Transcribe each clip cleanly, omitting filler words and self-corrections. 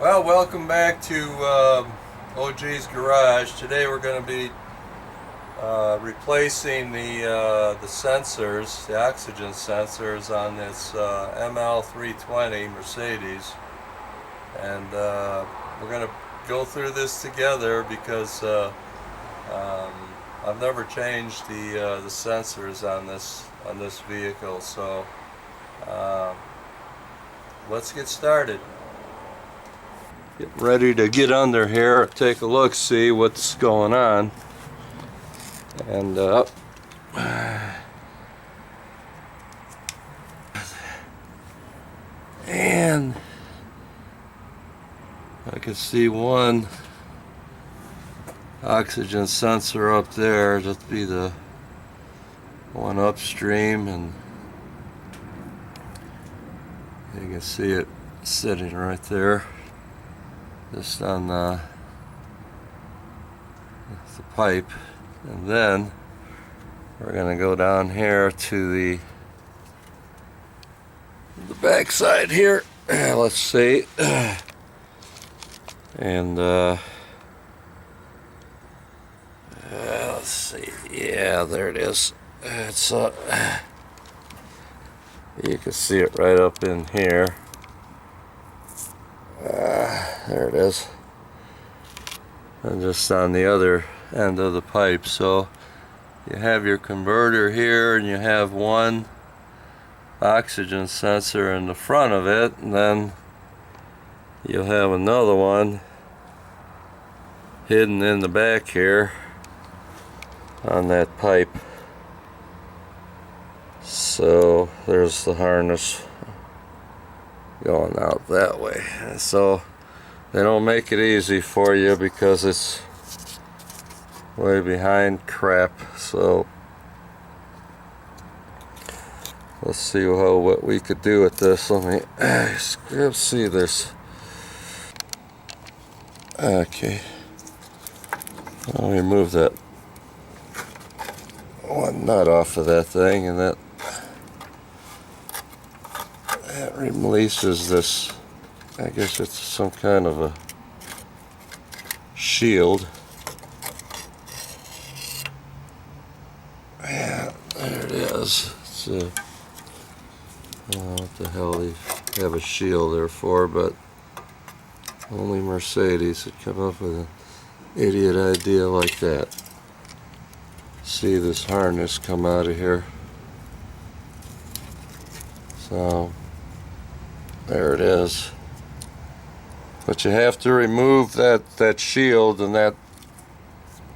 Well, welcome back to OG's Garage. Today we're going to be replacing the sensors, the oxygen sensors on this ML320 Mercedes, and we're going to go through this together because um, I've never changed the sensors on this vehicle. So uh, let's get started. Get ready to get under here, take a look, see what's going on, and and I can see one oxygen sensor up there. That'd be the one upstream, and you can see it sitting right there, just on the pipe. And then we're gonna go down here to the back side here. Let's see. And let's see. Yeah, there it is. It's you can see it right up in here. There it is. And just on the other end of the pipe. So you have your converter here, and you have one oxygen sensor in the front of it, and then you'll have another one hidden in the back here on that pipe. So there's the harness going out that way. So they don't make it easy for you because it's way behind crap. So let's see what we could do with this. Let's see this. Okay, I'll remove that one nut off of that thing, and that releases this. I guess it's some kind of a shield. Yeah, there it is. It's I don't know what the hell they have a shield there for, but only Mercedes would come up with an idiot idea like that. See this harness come out of here. So there it is. But you have to remove that shield, and that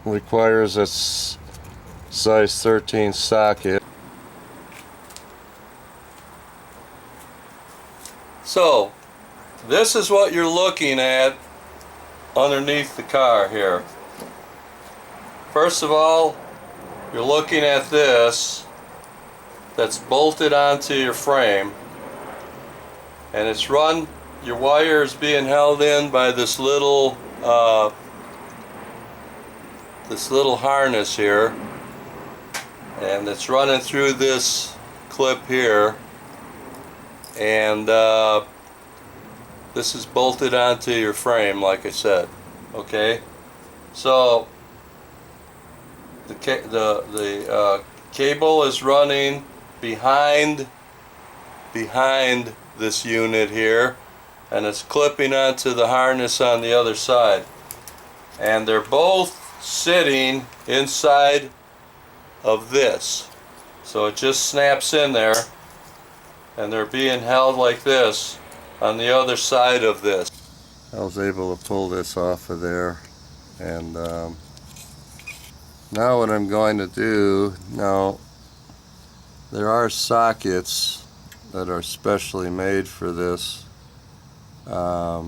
requires a size 13 socket. So this is what you're looking at underneath the car here. First of all, you're looking at this that's bolted onto your frame, and it's run, your wire is being held in by this little harness here, and it's running through this clip here, and this is bolted onto your frame, like I said. Okay, so the cable is running behind this unit here, and it's clipping onto the harness on the other side, and they're both sitting inside of this, so it just snaps in there, and they're being held like this on the other side of this. I was able to pull this off of there, and now what I'm going to do, now there are sockets that are specially made for this. I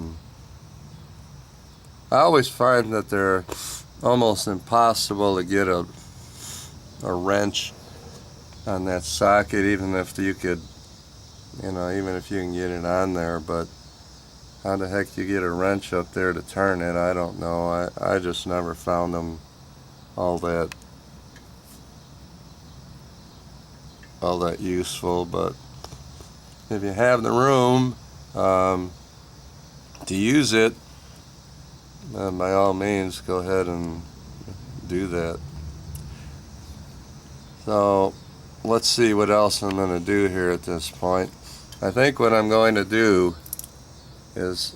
always find that they're almost impossible to get a wrench on that socket, even if you could, even if you can get it on there. But how the heck you get a wrench up there to turn it, I don't know. I just never found them all that useful. But if you have the room, to use it, by all means, go ahead and do that. So let's see what else I'm going to do here at this point. I think what I'm going to do is,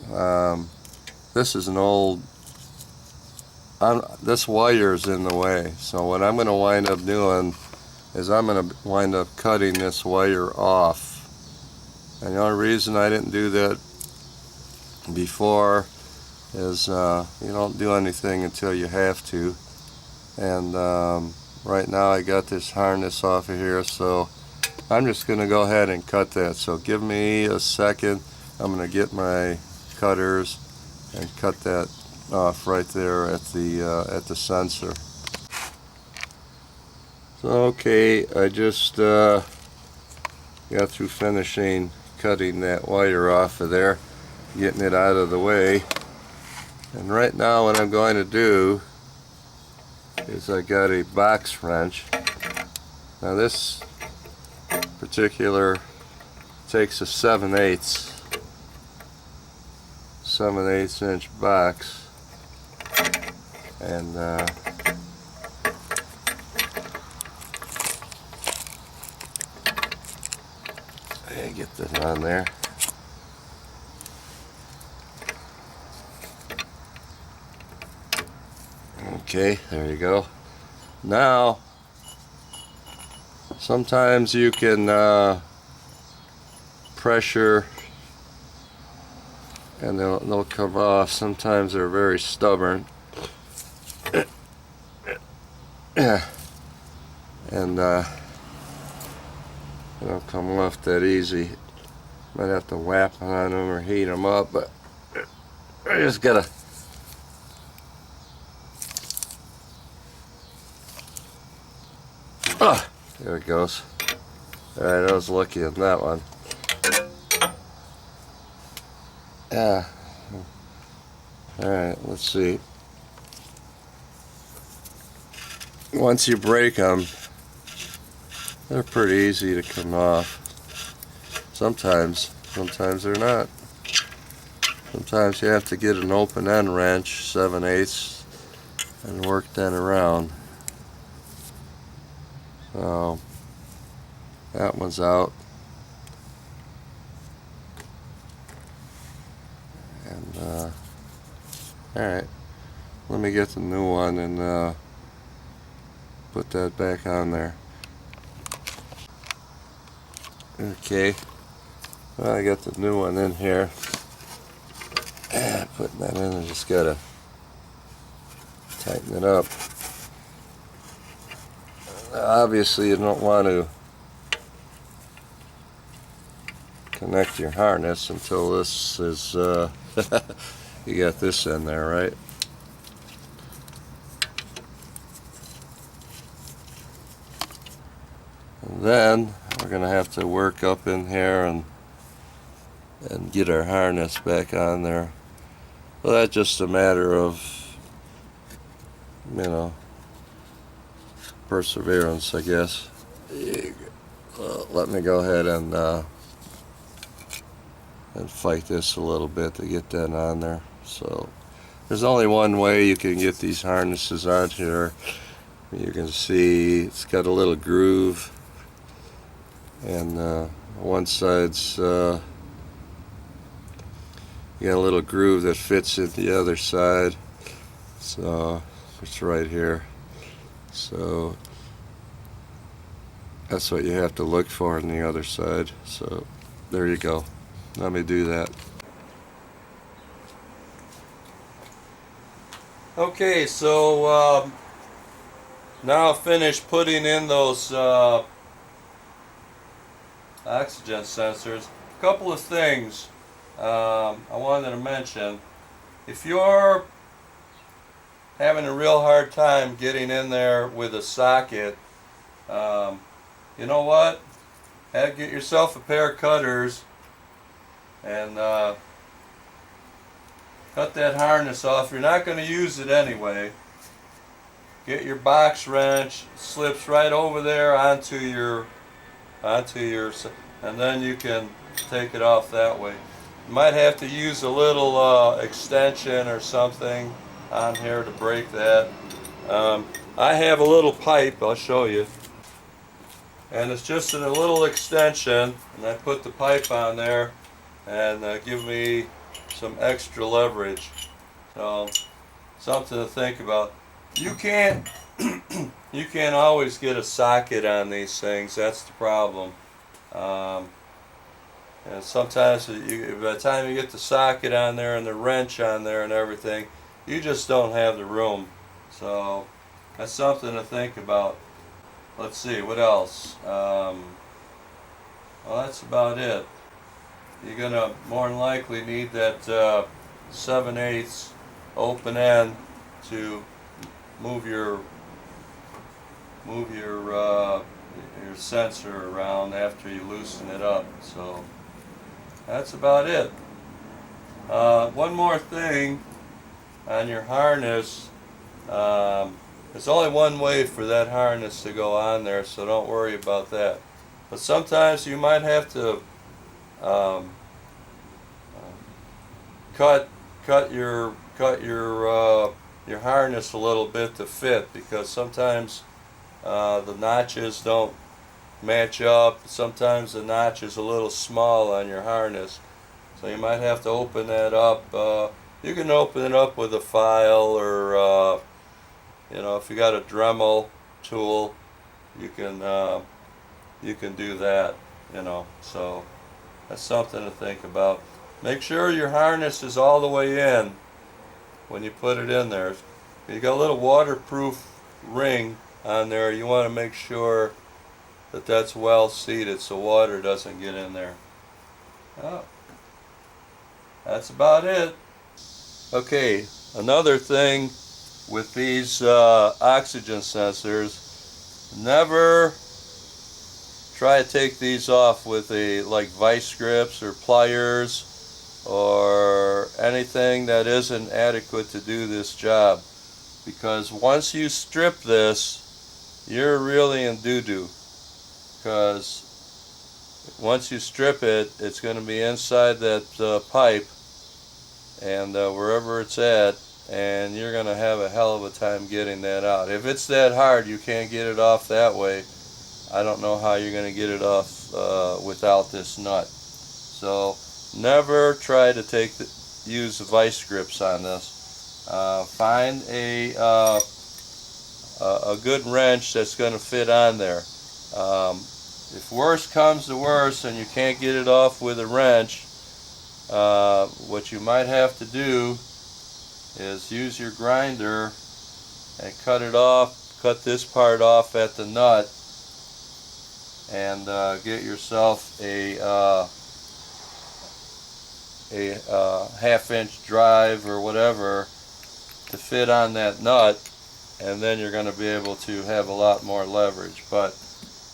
this is an old, this wire's in the way. So what I'm going to wind up doing is I'm going to wind up cutting this wire off. And the only reason I didn't do that before is you don't do anything until you have to. And right now I got this harness off of here, so I'm just going to go ahead and cut that. So give me a second. I'm going to get my cutters and cut that off right there at the sensor. So okay, I just got through finishing cutting that wire off of there, getting it out of the way. And right now what I'm going to do is I got a box wrench. Now this particular takes a 7/8 inch box, and I get this on there. Okay, there you go. Now sometimes you can pressure and they'll come off. Sometimes they're very stubborn. And they don't come off that easy. Might have to whap on them or heat them up, but I just gotta there it goes. Alright, I was lucky on that one. Yeah. Alright, let's see. Once you break them, they're pretty easy to come off. Sometimes they're not. Sometimes you have to get an open end wrench, 7/8, and work that around. So that one's out. And alright, let me get the new one and put that back on there. Okay, well, I got the new one in here. Putting that in, I just gotta tighten it up. Obviously you don't want to connect your harness until this is you got this in there, right? And then we're gonna have to work up in here and get our harness back on there. Well, that's just a matter of, you know, perseverance, I guess. Let me go ahead and fight this a little bit to get that on there. So there's only one way you can get these harnesses on here. You can see it's got a little groove, and one side's you got a little groove that fits in the other side. So it's right here. So that's what you have to look for on the other side. So there you go. Let me do that. Okay, so now I've finished putting in those oxygen sensors. A couple of things I wanted to mention. If you're having a real hard time getting in there with a socket, you know what? Get yourself a pair of cutters and cut that harness off. You're not going to use it anyway. Get your box wrench, slips right over there onto your, and then you can take it off that way. might have to use a little extension or something on here to break that. I have a little pipe, I'll show you, and it's just a little extension, and I put the pipe on there and give me some extra leverage. So something to think about. You can't you can't always get a socket on these things. That's the problem. And sometimes by the time you get the socket on there and the wrench on there and everything, you just don't have the room. So that's something to think about. Let's see, what else? Well, that's about it. You're gonna more than likely need that 7/8 open end to move your sensor around after you loosen it up. So that's about it. One more thing on your harness. There's only one way for that harness to go on there, so don't worry about that. But sometimes you might have to cut your harness a little bit to fit, because sometimes the notches don't match up. Sometimes the notch is a little small on your harness, so you might have to open that up. You can open it up with a file, or if you got a Dremel tool, you can do that. So that's something to think about. Make sure your harness is all the way in when you put it in there. You got a little waterproof ring on there. You want to make sure that that's well seated so water doesn't get in there. Oh, that's about it. Okay, another thing with these oxygen sensors, never try to take these off with like vice grips or pliers or anything that isn't adequate to do this job, because once you strip this, you're really in doo-doo, because once you strip it, it's going to be inside that pipe and wherever it's at, and you're going to have a hell of a time getting that out. If it's that hard you can't get it off that way, I don't know how you're going to get it off without this nut. So never try to use vice grips on this. Find a good wrench that's going to fit on there. If worse comes to worse and you can't get it off with a wrench, what you might have to do is use your grinder and cut this part off at the nut, and get yourself a half-inch drive or whatever to fit on that nut, and then you're going to be able to have a lot more leverage. But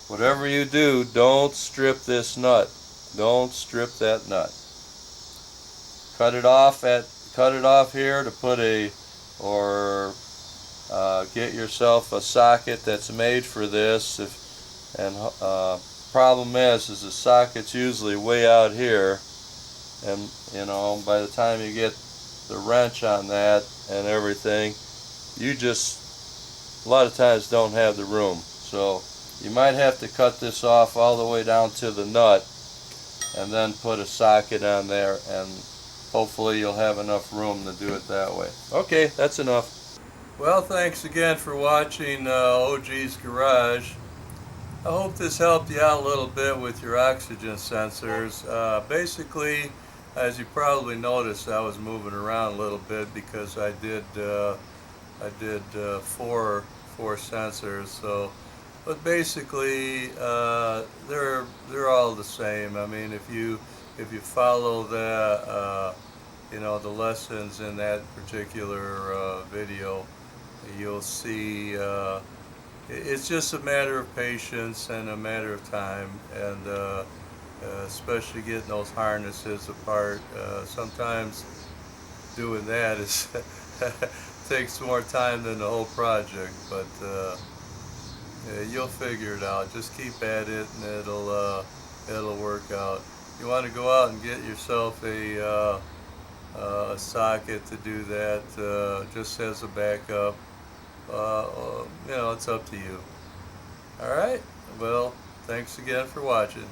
whatever you do, don't strip this nut. Don't strip that nut. Cut it off here to put get yourself a socket that's made for this. Problem is the socket's usually way out here, and by the time you get the wrench on that and everything, you just a lot of times don't have the room. So you might have to cut this off all the way down to the nut and then put a socket on there, and hopefully you'll have enough room to do it that way. Okay, that's enough. Well, thanks again for watching OG's Garage. I hope this helped you out a little bit with your oxygen sensors. Basically, as you probably noticed, I was moving around a little bit because I did four sensors. So, but basically, they're all the same. I mean, if you follow the the lessons in that particular video, you'll see. It's just a matter of patience and a matter of time, and especially getting those harnesses apart. Sometimes doing that takes more time than the whole project, but you'll figure it out. Just keep at it, and it'll work out. you want to go out and get yourself a socket to do that, just as a backup. You know, it's up to you. All right. Well, thanks again for watching.